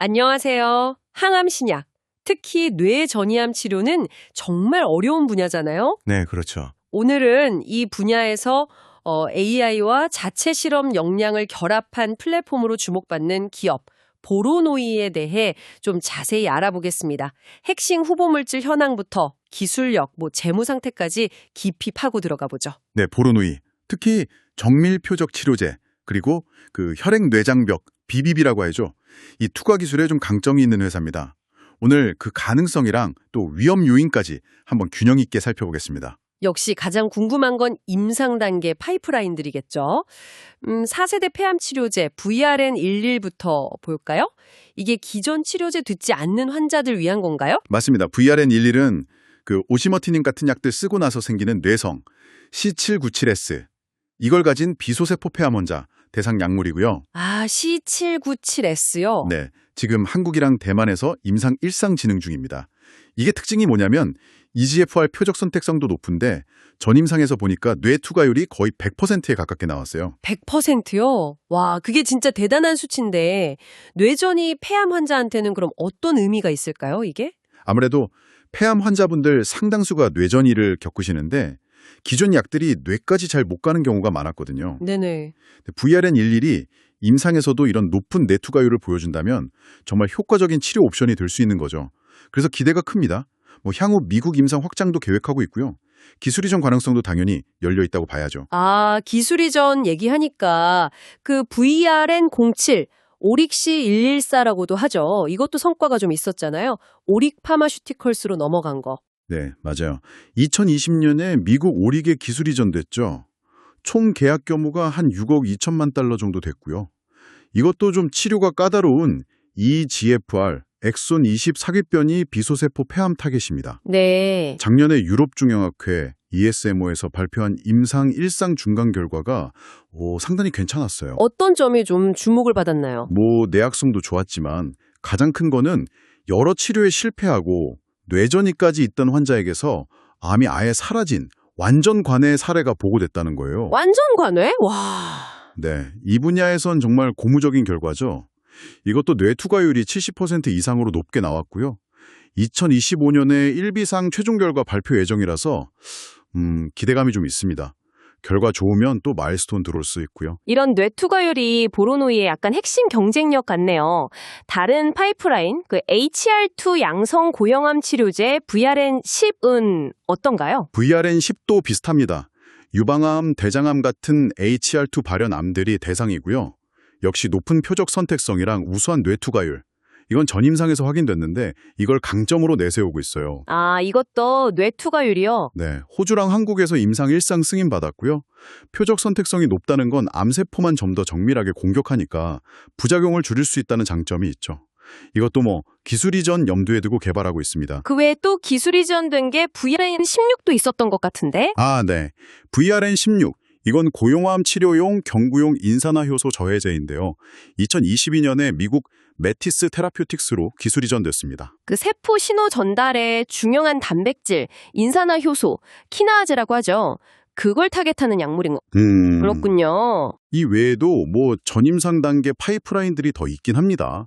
안녕하세요. 항암 신약, 특히 뇌 전이암 치료는 정말 어려운 분야잖아요. 네, 그렇죠. 오늘은 이 분야에서 AI와 자체 실험 역량을 결합한 플랫폼으로 주목받는 기업 보로노이에 대해 좀 자세히 알아보겠습니다. 핵심 후보물질 현황부터 기술력, 재무 상태까지 깊이 파고 들어가 보죠. 네, 보로노이. 특히 정밀 표적 치료제, 그리고 그 혈액 뇌장벽, BBB라고 하죠. 이 투과 기술에 좀 강점이 있는 회사입니다. 오늘 그 가능성이랑 또 위험 요인까지 한번 균형 있게 살펴보겠습니다. 역시 가장 궁금한 건 임상 단계 파이프라인들이겠죠. 4세대 폐암 치료제 VRN11부터 볼까요? 이게 기존 치료제 듣지 않는 환자들 위한 건가요? 맞습니다. VRN11은 그 오시머티닌 같은 약들 쓰고 나서 생기는 뇌성, C797S, 이걸 가진 비소세포 폐암 환자 대상 약물이고요. 아, C797S요? 네, 지금 한국이랑 대만에서 임상 1상 진행 중입니다. 이게 특징이 뭐냐면 EGFR 표적 선택성도 높은데 전임상에서 보니까 뇌 투과율이 거의 100%에 가깝게 나왔어요. 100%요? 와, 그게 진짜 대단한 수치인데 뇌전이 폐암 환자한테는 그럼 어떤 의미가 있을까요, 이게? 아무래도 폐암 환자분들 상당수가 뇌전이를 겪으시는데 기존 약들이 뇌까지 잘 못 가는 경우가 많았거든요. 네네. VRN11이 임상에서도 이런 높은 뇌 투과율을 보여준다면 정말 효과적인 치료 옵션이 될 수 있는 거죠. 그래서 기대가 큽니다. 향후 미국 임상 확장도 계획하고 있고요. 기술 이전 가능성도 당연히 열려 있다고 봐야죠. 아, 기술 이전 얘기하니까 그 VRN07 오릭시 114라고도 하죠. 이것도 성과가 좀 있었잖아요. 오릭 파마슈티컬스로 넘어간 거. 네, 맞아요. 2020년에 미국 오릭에 기술 이전됐죠. 총 계약 규모가 한 6억 2천만 달러 정도 됐고요. 이것도 좀 치료가 까다로운 EGFR, 엑손 20 사귀변이 비소세포 폐암 타겟입니다. 네. 작년에 유럽중형학회 ESMO에서 발표한 임상 1상 중간 결과가 상당히 괜찮았어요. 어떤 점이 좀 주목을 받았나요? 내약성도 좋았지만 가장 큰 거는 여러 치료에 실패하고 뇌전이까지 있던 환자에게서 암이 아예 사라진 완전 관해 사례가 보고됐다는 거예요. 완전 관외? 와. 네, 이 분야에선 정말 고무적인 결과죠. 이것도 뇌 투과율이 70% 이상으로 높게 나왔고요. 2025년에 1비상 최종 결과 발표 예정이라서 기대감이 좀 있습니다. 결과 좋으면 또 마일스톤 들어올 수 있고요. 이런 뇌 투과율이 보로노이의 약간 핵심 경쟁력 같네요. 다른 파이프라인, 그 HR2 양성 고형암 치료제 VRN10은 어떤가요? VRN10도 비슷합니다. 유방암, 대장암 같은 HR2 발현 암들이 대상이고요. 역시 높은 표적 선택성이랑 우수한 뇌 투과율. 이건 전임상에서 확인됐는데 이걸 강점으로 내세우고 있어요. 아, 이것도 뇌 투과율이요? 네, 호주랑 한국에서 임상 1상 승인받았고요. 표적 선택성이 높다는 건 암세포만 좀 더 정밀하게 공격하니까 부작용을 줄일 수 있다는 장점이 있죠. 이것도 기술 이전 염두에 두고 개발하고 있습니다. 그 외에 또 기술 이전된 게 VRN16도 있었던 것 같은데? 아, 네. VRN16. 이건 고용암 치료용 경구용 인산화 효소 저해제인데요. 2022년에 미국 메티스 테라퓨틱스로 기술 이전됐습니다. 그 세포 신호 전달에 중요한 단백질, 인산화 효소, 키나아제라고 하죠. 그걸 타겟하는 약물인 거. 그렇군요. 이 외에도 전임상 단계 파이프라인들이 더 있긴 합니다.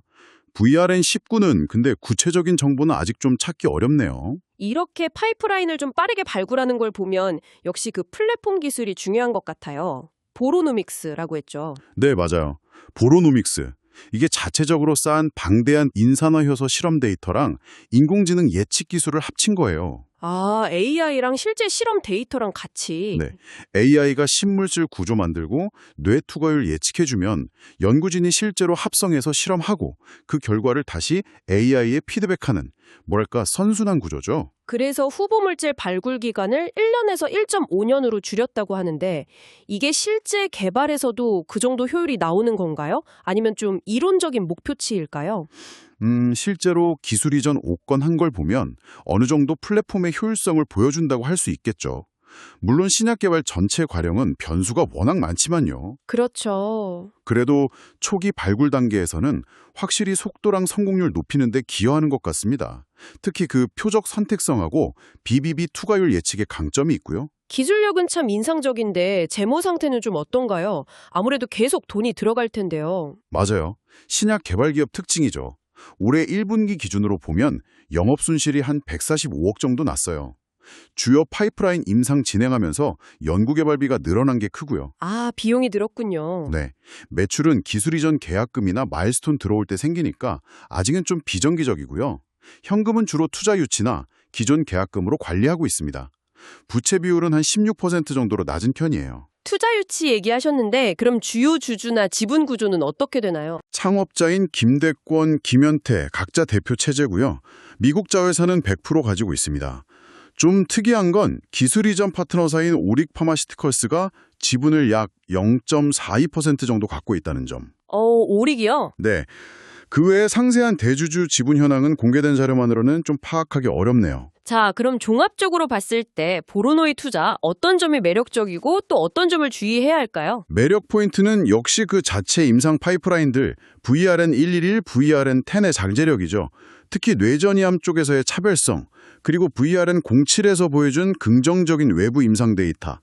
VRN19는 근데 구체적인 정보는 아직 좀 찾기 어렵네요. 이렇게 파이프라인을 좀 빠르게 발굴하는 걸 보면 역시 그 플랫폼 기술이 중요한 것 같아요. 보로노믹스라고 했죠. 네, 맞아요. 보로노믹스. 이게 자체적으로 쌓은 방대한 인산화 효소 실험 데이터랑 인공지능 예측 기술을 합친 거예요. 아, AI랑 실제 실험 데이터랑 같이. 네, AI가 신물질 구조 만들고 뇌 투과율 예측해주면 연구진이 실제로 합성해서 실험하고 그 결과를 다시 AI에 피드백하는 선순환 구조죠. 그래서 후보물질 발굴 기간을 1년에서 1.5년으로 줄였다고 하는데 이게 실제 개발에서도 그 정도 효율이 나오는 건가요? 아니면 좀 이론적인 목표치일까요? 실제로 기술 이전 5건 한 걸 보면 어느 정도 플랫폼의 효율성을 보여준다고 할 수 있겠죠. 물론 신약 개발 전체 과정은 변수가 워낙 많지만요. 그렇죠. 그래도 초기 발굴 단계에서는 확실히 속도랑 성공률 높이는 데 기여하는 것 같습니다. 특히 그 표적 선택성하고 BBB 투과율 예측에 강점이 있고요. 기술력은 참 인상적인데 재무 상태는 좀 어떤가요? 아무래도 계속 돈이 들어갈 텐데요. 맞아요. 신약 개발 기업 특징이죠. 올해 1분기 기준으로 보면 영업 손실이 한 145억 정도 났어요. 주요 파이프라인 임상 진행하면서 연구개발비가 늘어난 게 크고요. 아, 비용이 늘었군요. 네, 매출은 기술 이전 계약금이나 마일스톤 들어올 때 생기니까 아직은 좀 비정기적이고요. 현금은 주로 투자 유치나 기존 계약금으로 관리하고 있습니다. 부채 비율은 한 16% 정도로 낮은 편이에요. 투자 유치 얘기하셨는데 그럼 주요 주주나 지분 구조는 어떻게 되나요? 창업자인 김대권, 김현태 각자 대표 체제고요. 미국 자회사는 100% 가지고 있습니다. 좀 특이한 건 기술 이전 파트너사인 오릭 파마시티컬스가 지분을 약 0.42% 정도 갖고 있다는 점. 오릭이요? 네, 그 외에 상세한 대주주 지분 현황은 공개된 자료만으로는 좀 파악하기 어렵네요. 자, 그럼 종합적으로 봤을 때 보로노이 투자 어떤 점이 매력적이고 또 어떤 점을 주의해야 할까요? 매력 포인트는 역시 그 자체 임상 파이프라인들 VRN111, VRN10의 장제력이죠. 특히 뇌전이암 쪽에서의 차별성, 그리고 VRN07에서 보여준 긍정적인 외부 임상 데이터,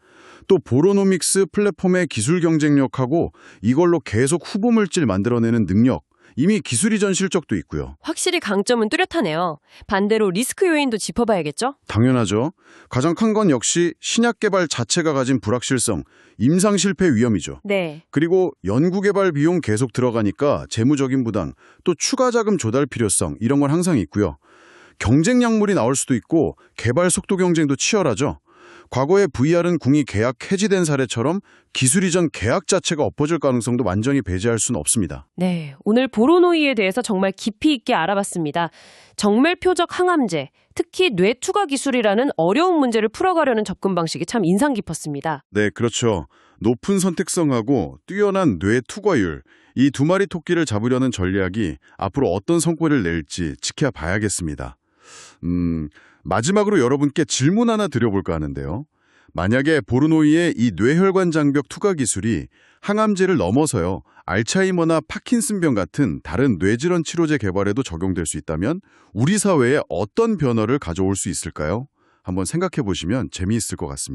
또 보로노믹스 플랫폼의 기술 경쟁력하고 이걸로 계속 후보 물질 만들어내는 능력, 이미 기술 이전 실적도 있고요. 확실히 강점은 뚜렷하네요. 반대로 리스크 요인도 짚어봐야겠죠? 당연하죠. 가장 큰 건 역시 신약 개발 자체가 가진 불확실성, 임상 실패 위험이죠. 네. 그리고 연구 개발 비용 계속 들어가니까 재무적인 부담, 또 추가 자금 조달 필요성 이런 건 항상 있고요. 경쟁 약물이 나올 수도 있고 개발 속도 경쟁도 치열하죠. 과거에 VR은 궁이 계약 해지된 사례처럼 기술 이전 계약 자체가 엎어질 가능성도 완전히 배제할 수는 없습니다. 네, 오늘 보로노이에 대해서 정말 깊이 있게 알아봤습니다. 정멜표적 항암제, 특히 뇌투과 기술이라는 어려운 문제를 풀어가려는 접근 방식이 참 인상 깊었습니다. 네, 그렇죠. 높은 선택성하고 뛰어난 뇌 투과율, 이 두 마리 토끼를 잡으려는 전략이 앞으로 어떤 성과를 낼지 지켜봐야겠습니다. 마지막으로 여러분께 질문 하나 드려볼까 하는데요. 만약에 보르노이의 이 뇌혈관 장벽 투과 기술이 항암제를 넘어서요, 알츠하이머나 파킨슨병 같은 다른 뇌질환 치료제 개발에도 적용될 수 있다면 우리 사회에 어떤 변화를 가져올 수 있을까요? 한번 생각해 보시면 재미있을 것 같습니다.